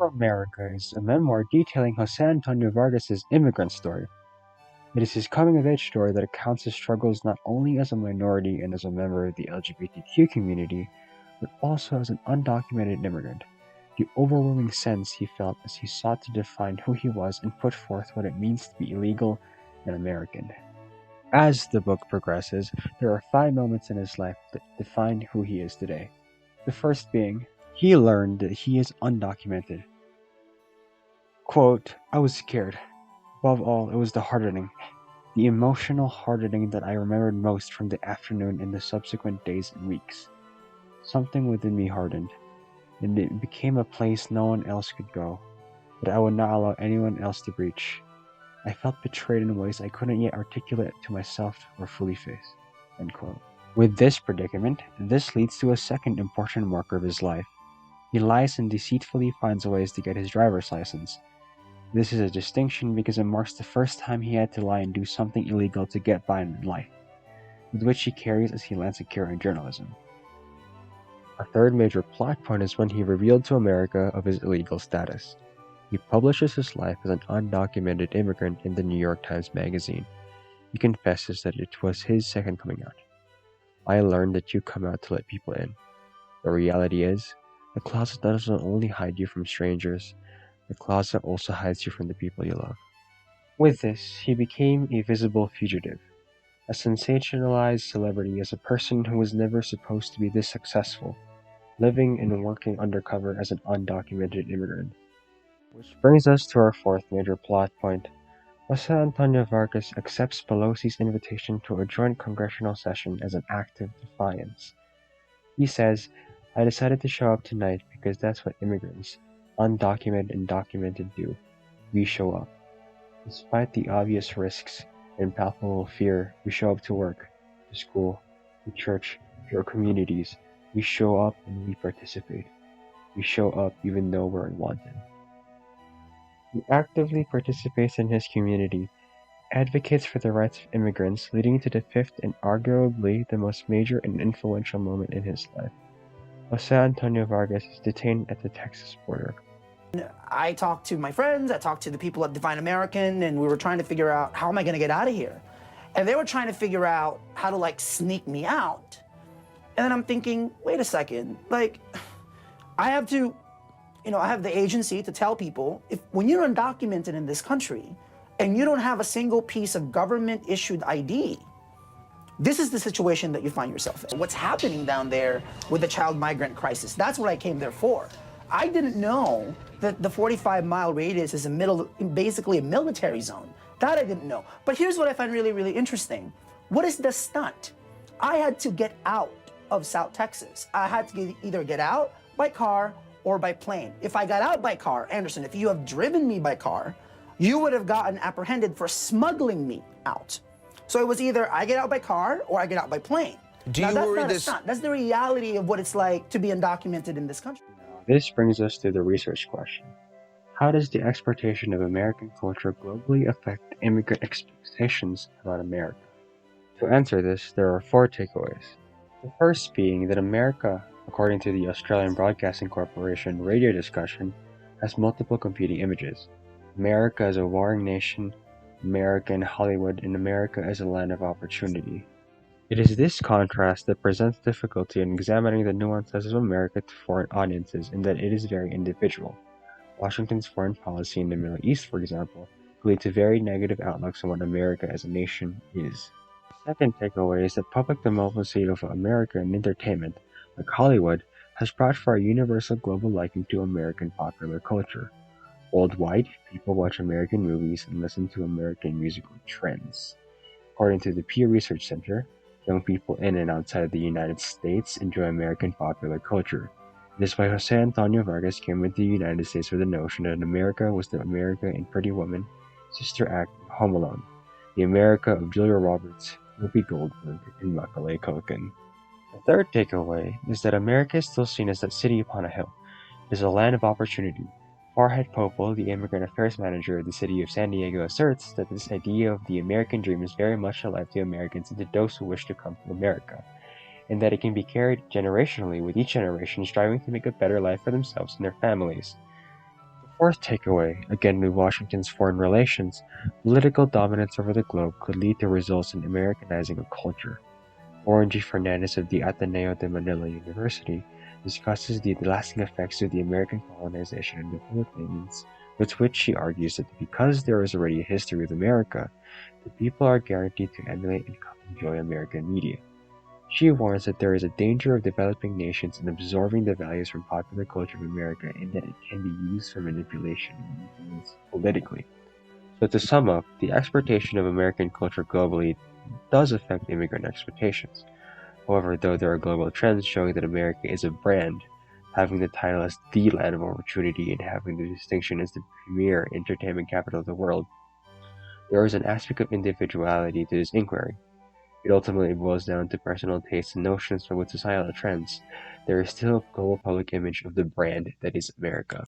For America is a memoir detailing Jose Antonio Vargas's immigrant story. It is his coming-of-age story that accounts his struggles not only as a minority and as a member of the LGBTQ community, but also as an undocumented immigrant. The overwhelming sense he felt as he sought to define who he was and put forth what it means to be illegal and American. As the book progresses, there are 5 moments in his life that define who he is today. The first being, he learned that he is undocumented. Quote, I was scared. Above all, it was the emotional hardening that I remembered most from the afternoon and the subsequent days and weeks. Something within me hardened, and it became a place no one else could go, but I would not allow anyone else to breach. I felt betrayed in ways I couldn't yet articulate to myself or fully face. End quote. With this predicament, this leads to a second important marker of his life. He lies and deceitfully finds ways to get his driver's license. This is a distinction because it marks the first time he had to lie and do something illegal to get by in life, with which he carries as he lands a career in journalism. A third major plot point is when he revealed to America of his illegal status. He publishes his life as an undocumented immigrant in the New York Times Magazine. He confesses that it was his second coming out. I learned that you come out to let people in. The reality is, the closet doesn't only hide you from strangers, the closet also hides you from the people you love. With this, he became a visible fugitive, a sensationalized celebrity as a person who was never supposed to be this successful, living and working undercover as an undocumented immigrant. Which brings us to our fourth major plot point. Jose Antonio Vargas accepts Pelosi's invitation to a joint congressional session as an act of defiance. He says, I decided to show up tonight because that's what immigrants, undocumented and documented, do. We show up. Despite the obvious risks and palpable fear, we show up to work, to school, to church, to our communities. We show up and we participate. We show up even though we're unwanted. He actively participates in his community, advocates for the rights of immigrants, leading to the fifth and arguably the most major and influential moment in his life. Jose Antonio Vargas is detained at the Texas border. I talked to my friends, I talked to the people at Divine American, and we were trying to figure out, how am I gonna get out of here? And they were trying to figure out how to sneak me out. And then I'm thinking, wait a second, I have to, I have the agency to tell people, when you're undocumented in this country and you don't have a single piece of government issued ID, this is the situation that you find yourself in. What's happening down there with the child migrant crisis, that's what I came there for. I didn't know that the 45-mile radius is basically a military zone. That I didn't know. But here's what I find really, really interesting. What is the stunt? I had to get out of South Texas. I had to either get out by car or by plane. If I got out by car, Anderson, if you have driven me by car, you would have gotten apprehended for smuggling me out. So it was either I get out by car or I get out by plane. Now, that's not a stunt. That's the reality of what it's like to be undocumented in this country. This brings us to the research question. How does the exportation of American culture globally affect immigrant expectations about America? To answer this, there are 4 takeaways. The first being that America, according to the Australian Broadcasting Corporation radio discussion, has multiple competing images. America as a warring nation, America in Hollywood, and America as a land of opportunity. It is this contrast that presents difficulty in examining the nuances of America to foreign audiences in that it is very individual. Washington's foreign policy in the Middle East, for example, could lead to very negative outlooks on what America as a nation is. The second takeaway is that public diplomacy of America in entertainment, like Hollywood, has brought for a universal global liking to American popular culture. Worldwide, people watch American movies and listen to American musical trends. According to the Pew Research Center, young people in and outside the United States enjoy American popular culture. This is why Jose Antonio Vargas came into the United States with the notion that America was the America in Pretty Woman, Sister Act, and Home Alone, the America of Julia Roberts, Whoopi Goldberg, and Macaulay Culkin. The third takeaway is that America is still seen as that city upon a hill. It is a land of opportunity. Farhad Popel, the immigrant affairs manager of the city of San Diego, asserts that this idea of the American dream is very much alive to Americans and to those who wish to come to America, and that it can be carried generationally, with each generation striving to make a better life for themselves and their families. fourth takeaway, again with Washington's foreign relations, political dominance over the globe could lead to results in Americanizing a culture. Warren G. Fernandez of the Ateneo de Manila University discusses the lasting effects of the American colonization in the Philippines, with which she argues that because there is already a history with America, the people are guaranteed to emulate and enjoy American media. She warns that there is a danger of developing nations in absorbing the values from popular culture of America and that it can be used for manipulation and influence politically. So to sum up, the exportation of American culture globally does affect immigrant expectations. However, though there are global trends showing that America is a brand, having the title as the land of opportunity and having the distinction as the premier entertainment capital of the world, there is an aspect of individuality to this inquiry. It ultimately boils down to personal tastes and notions with societal trends. There is still a global public image of the brand that is America.